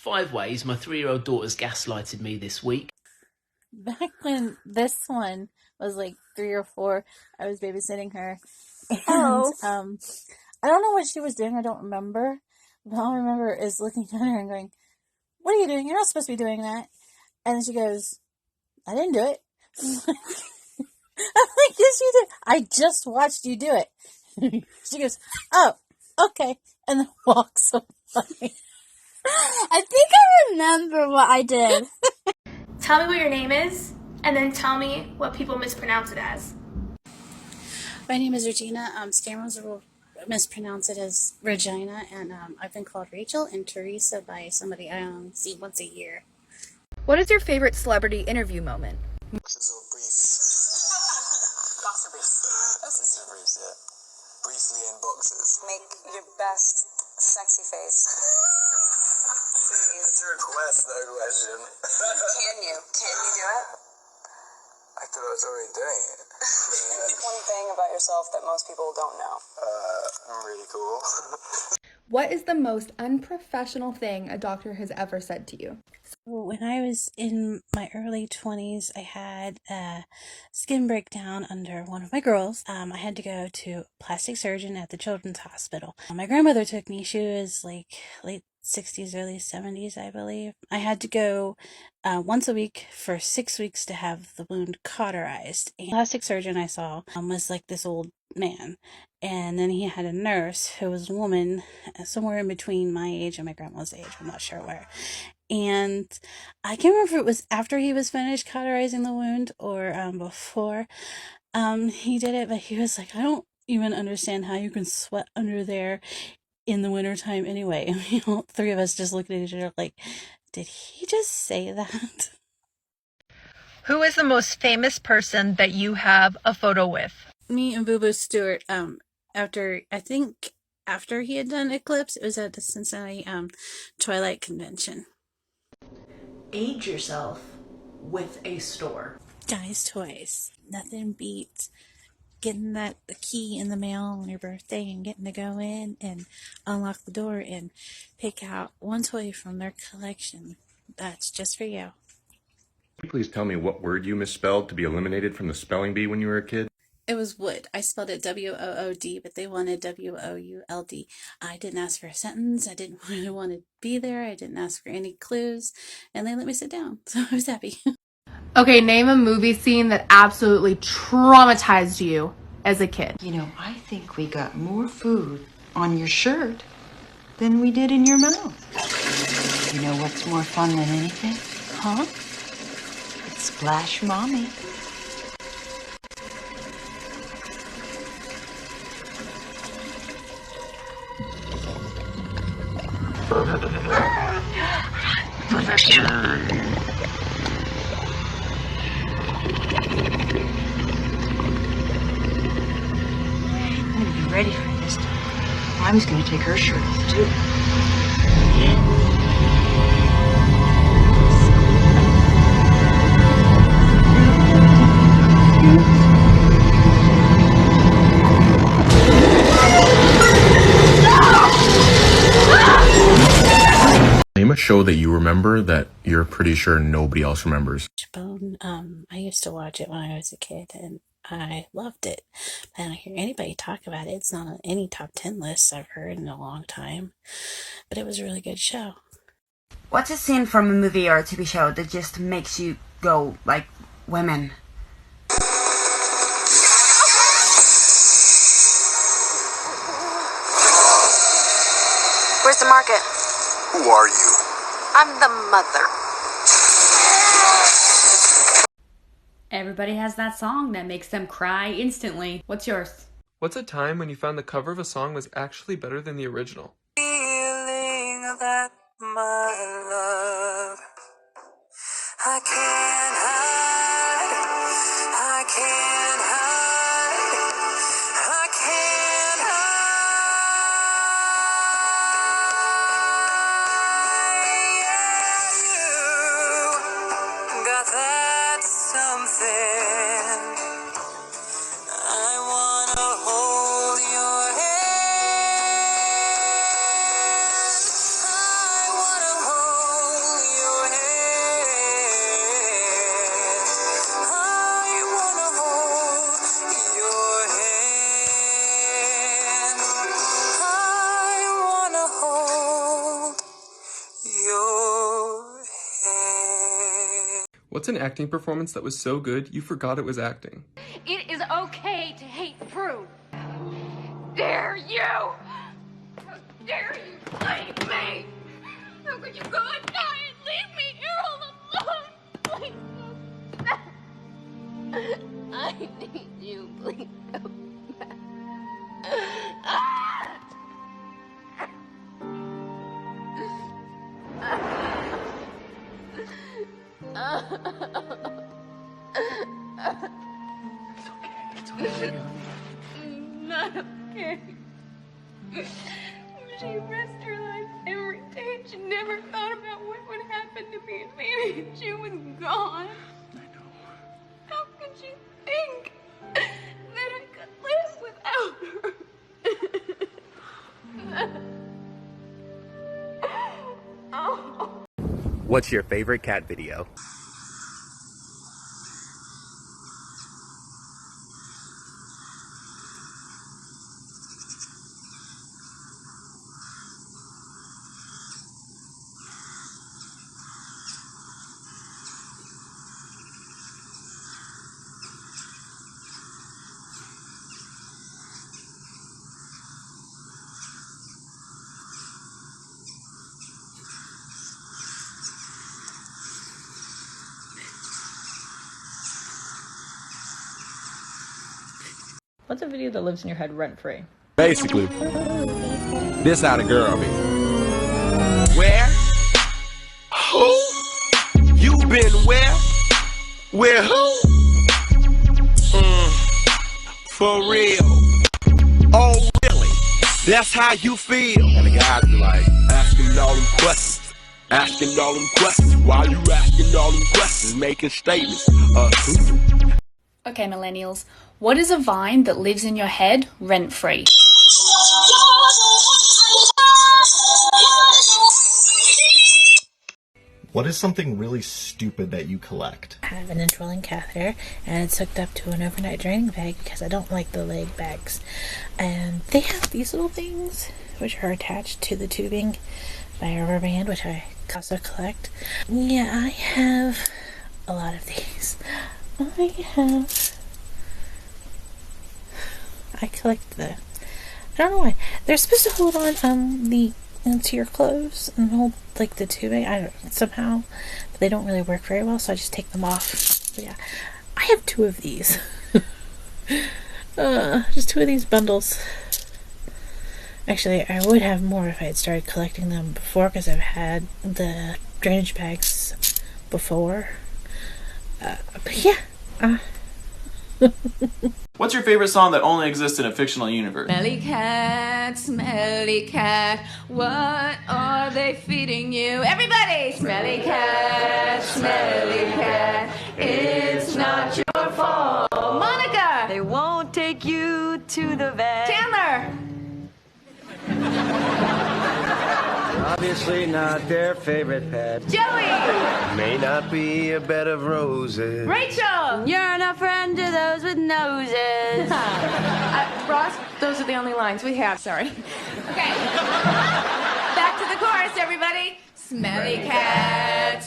5 ways my 3-year-old daughter's gaslighted me this week. Back when this one was like 3 or 4, I was babysitting her, and Oh. I don't know what she was doing. I don't remember. But all I remember is looking at her and going, "What are you doing? You're not supposed to be doing that." And then she goes, "I didn't do it." I'm like, "Yes, you did. I just watched you do it." She goes, "Oh, okay," and then walks away. I think I remember what I did. Tell me what your name is, and then tell me what people mispronounce it as. My name is Regina. Scammers will mispronounce it as Regina, and I've been called Rachel and Teresa by somebody I see once a year. What is your favorite celebrity interview moment? Boxes or briefs? Boxer briefs. Boxer briefs, yeah. Briefly in boxes. Make your best sexy face. That's a request, no question. Can you do it? I thought I was already doing it. One thing about yourself that most people don't know. I'm really cool. What is the most unprofessional thing a doctor has ever said to you? When I was in my early 20s, I had a skin breakdown under one of my girls. I had to go to a plastic surgeon at the Children's Hospital. My grandmother took me. She was like late 60s, early 70s, I believe. I had to go once a week for 6 weeks to have the wound cauterized. And the plastic surgeon I saw was like this old man. And then he had a nurse who was a woman somewhere in between my age and my grandma's age. I'm not sure where. And I can't remember if it was after he was finished cauterizing the wound or before he did it, but he was like, "I don't even understand how you can sweat under there in the wintertime anyway." And all three of us just looked at each other like, did he just say that? Who is the most famous person that you have a photo with? Me and Boo Boo Stewart, after he had done Eclipse, it was at the Cincinnati Twilight Convention. Age yourself with a store. Guys' toys. Nothing beats getting the key in the mail on your birthday and getting to go in and unlock the door and pick out one toy from their collection that's just for you. Please tell me what word you misspelled to be eliminated from the spelling bee when you were a kid. It was wood. I spelled it W-O-O-D, but they wanted W-O-U-L-D. I didn't ask for a sentence. I didn't really want to be there. I didn't ask for any clues. And they let me sit down, so I was happy. Okay, name a movie scene that absolutely traumatized you as a kid. You know, I think we got more food on your shirt than we did in your mouth. You know what's more fun than anything? Huh? It's Splash Mommy. I'm gonna be ready for this. Mommy's gonna take her shirt off too. Name a show that you remember that you're pretty sure nobody else remembers. Bone. I used to watch it when I was a kid, and I loved it. I don't hear anybody talk about it. It's not on any top 10 lists I've heard in a long time, but it was a really good show. What's a scene from a movie or a TV show that just makes you go like women? Where's the market? Who are you? I'm the mother. Everybody has that song that makes them cry instantly. What's yours? What's a time when you found the cover of a song was actually better than the original? Feeling that my love I can't hide, I can't hide, I can't hide. You got that something. I wanna hold your hand. I wanna hold What's an acting performance that was so good you forgot it was acting? It is okay to hate Prue. Dare you? How dare you leave me? How could you go and die and leave me here all alone? Please don't. I need you. Please come back. It's okay. Not okay. She risked her life every day. She never thought about what would happen to me if maybe she was gone. I know. How could she think that I could live without her? Oh. What's your favorite cat video? What's a video that lives in your head rent-free? Basically, this how the girl be. Where? Who? You been where? Where who? For real. Oh really? That's how you feel. And the guys be like, asking all them questions. Asking all them questions. Why you asking all them questions? Making statements. Okay, millennials, what is a vine that lives in your head rent-free? What is something really stupid that you collect? I have an indwelling catheter, and it's hooked up to an overnight draining bag because I don't like the leg bags. And they have these little things which are attached to the tubing by a rubber band, which I also collect. Yeah, I have a lot of these. I collect I don't know why. They're supposed to hold on into your clothes and hold like the tubing. I don't somehow, but they don't really work very well, so I just take them off. But yeah, I have 2 of these. Just 2 of these bundles. Actually, I would have more if I had started collecting them before, because I've had the drainage bags before. But yeah. What's your favorite song that only exists in a fictional universe? Smelly cat, what are they feeding you? Everybody! Smelly cat, it's not your fault. Monica! They won't take you to the vet. Chandler! Obviously not their favorite pet. Joey! May not be a bed of roses. Rachel! You're not friend to those with noses. Ross, those are the only lines we have, sorry. Okay. Back to the chorus, everybody. Smelly cat,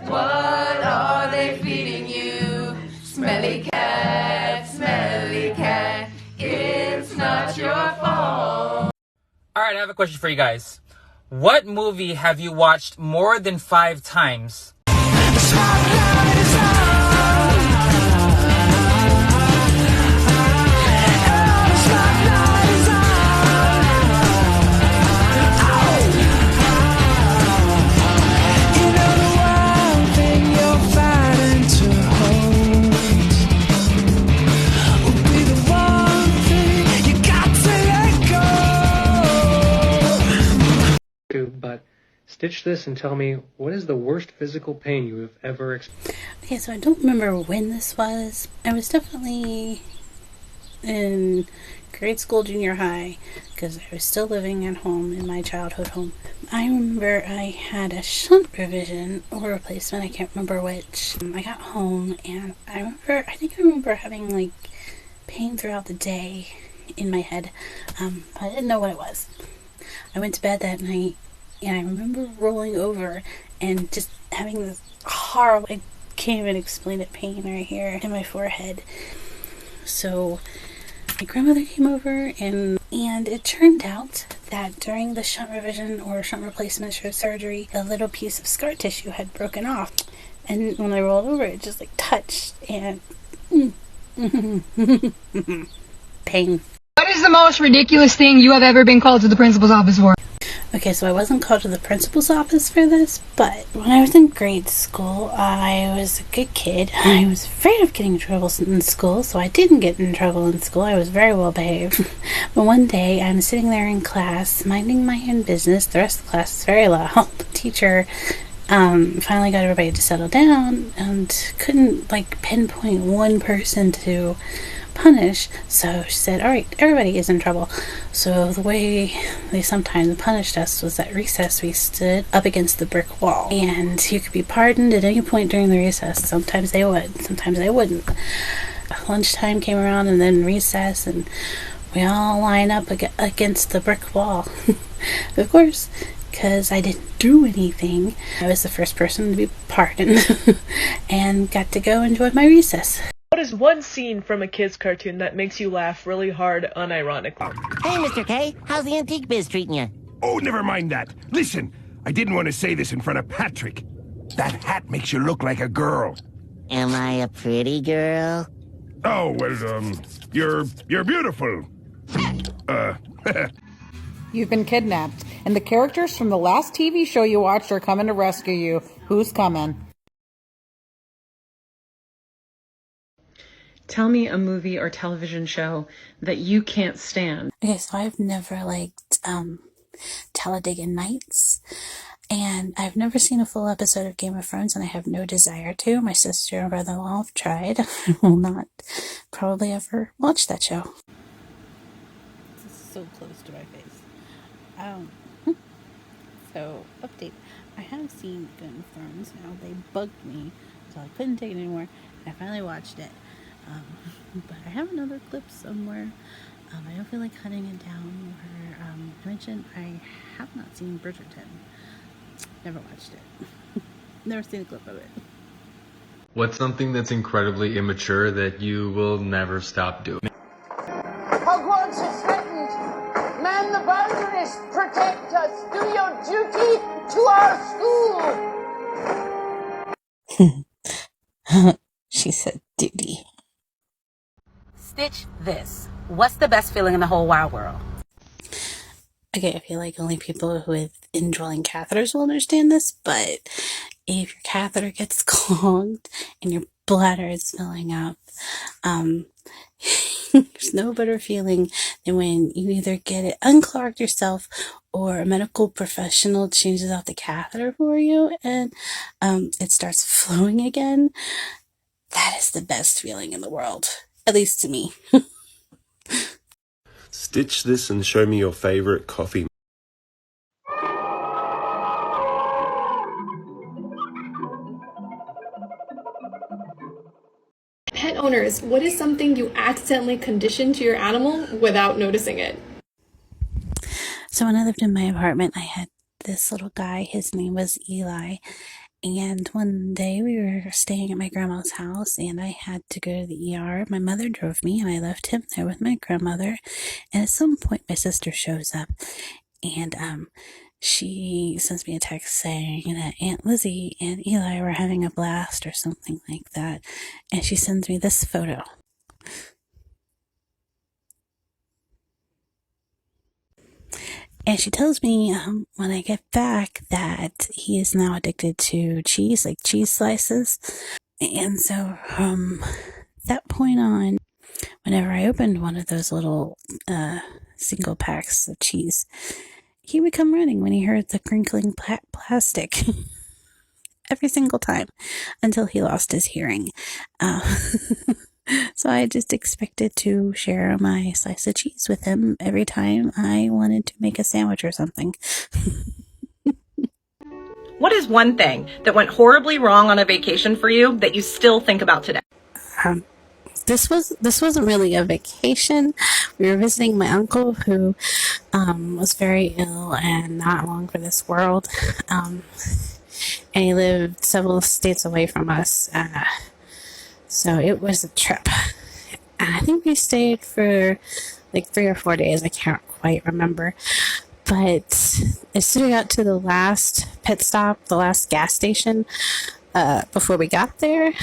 what are they feeding you? Smelly cat, it's not your fault. Alright, I have a question for you guys. What movie have you watched more than 5 times? But stitch this and tell me, what is the worst physical pain you have ever experienced? Okay, so I don't remember when this was. I was definitely in grade school, junior high, because I was still living at home in my childhood home. I remember I had a shunt revision or replacement, I can't remember which. I got home and I think I remember having like pain throughout the day in my head. I didn't know what it was. I went to bed that night and I remember rolling over and just having this horrible. I can't even explain it. Pain right here in my forehead. So my grandmother came over, and it turned out that during the shunt revision or shunt replacement surgery, a little piece of scar tissue had broken off. And when I rolled over, it just like touched and pain. What is the most ridiculous thing you have ever been called to the principal's office for? Okay, so I wasn't called to the principal's office for this, but when I was in grade school, I was a good kid. I was afraid of getting in trouble in school, so I didn't get in trouble in school. I was very well behaved. But one day, I'm sitting there in class, minding my own business. The rest of the class is very loud. The teacher finally got everybody to settle down and couldn't, like, pinpoint one person to punish, so she said, alright, everybody is in trouble. So the way they sometimes punished us was at recess we stood up against the brick wall, and you could be pardoned at any point during the recess. Sometimes they would, sometimes they wouldn't. Lunchtime came around, and then recess, and we all line up against the brick wall. Of course, because I didn't do anything, I was the first person to be pardoned and got to go enjoy my recess. What is one scene from a kid's cartoon that makes you laugh really hard unironically? Hey, Mr. K, how's the antique biz treating you? Oh, never mind that. Listen, I didn't want to say this in front of Patrick. That hat makes you look like a girl. Am I a pretty girl? Oh, well, you're beautiful. You've been kidnapped, and the characters from the last TV show you watched are coming to rescue you. Who's coming? Tell me a movie or television show that you can't stand. Okay, so I've never liked Talladega Nights, and I've never seen a full episode of Game of Thrones, and I have no desire to. My sister and brother-in-law have tried. I will not probably ever watch that show. This is so close to my face. So, update. I have seen Game of Thrones. Now, they bugged me, so I couldn't take it anymore. I finally watched it. But I have another clip somewhere. I don't feel like cutting it down. Where I mentioned I have not seen Bridgerton. Never watched it. Never seen a clip of it. What's something that's incredibly immature that you will never stop doing? Hogwarts is threatened. Man the boundaries. Protect us. Do your duty to our school. She said duty. Stitch this. What's the best feeling in the whole wide world? Okay, I feel like only people with indwelling catheters will understand this, but if your catheter gets clogged and your bladder is filling up, there's no better feeling than when you either get it unclogged yourself or a medical professional changes out the catheter for you and it starts flowing again. That is the best feeling in the world, at least to me. Stitch this and show me your favorite coffee. Pet owners, what is something you accidentally conditioned to your animal without noticing it? So when I lived in my apartment, I had this little guy. His name was Eli. And one day we were staying at my grandma's house and I had to go to the ER. My mother drove me and I left him there with my grandmother. And at some point my sister shows up and she sends me a text saying that Aunt Lizzie and Eli were having a blast or something like that. And she sends me this photo. And she tells me when I get back that he is now addicted to cheese, like cheese slices. And so from that point on, whenever I opened one of those little single packs of cheese, he would come running when he heard the crinkling plastic. Every single time until he lost his hearing. So I just expected to share my slice of cheese with him every time I wanted to make a sandwich or something. What is one thing that went horribly wrong on a vacation for you that you still think about today? This wasn't really a vacation. We were visiting my uncle who was very ill and not long for this world. and he lived several states away from us. So it was a trip. And I think we stayed for like 3 or 4 days. I can't quite remember. But as soon as we got to the last pit stop, the last gas station, before we got there,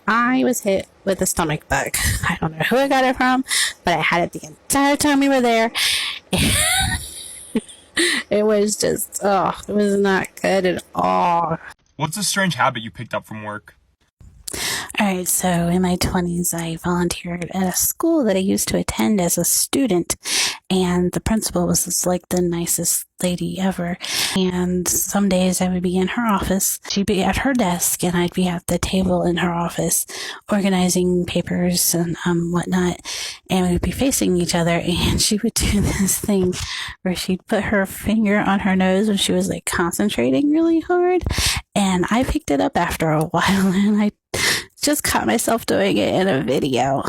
I was hit with a stomach bug. I don't know who I got it from, but I had it the entire time we were there. It was just, it was not good at all. What's a strange habit you picked up from work? Alright, so in my 20s, I volunteered at a school that I used to attend as a student, and the principal was just like the nicest lady ever. And some days I would be in her office, she'd be at her desk, and I'd be at the table in her office organizing papers and whatnot, and we would be facing each other, and she would do this thing where she'd put her finger on her nose when she was like concentrating really hard, and I picked it up after a while, and I just caught myself doing it in a video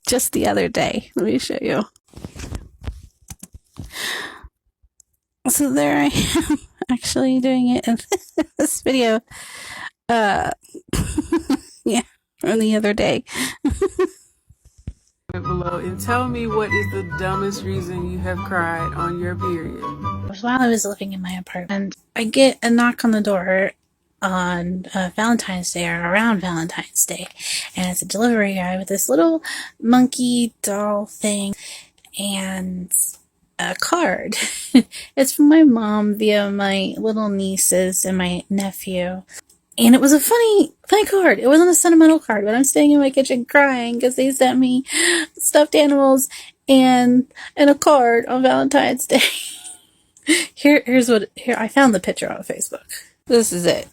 just the other day. Let me show you. So there I am, actually doing it in this video. Yeah, from the other day. Below and tell me what is the dumbest reason you have cried on your period. While I was living in my apartment, I get a knock on the door on Valentine's Day or around Valentine's Day, and it's a delivery guy with this little monkey doll thing and a card. It's from my mom via my little nieces and my nephew. And it was a funny card. It wasn't a sentimental card, but I'm staying in my kitchen crying because they sent me stuffed animals and a card on Valentine's Day. Here I found the picture on Facebook. This is it.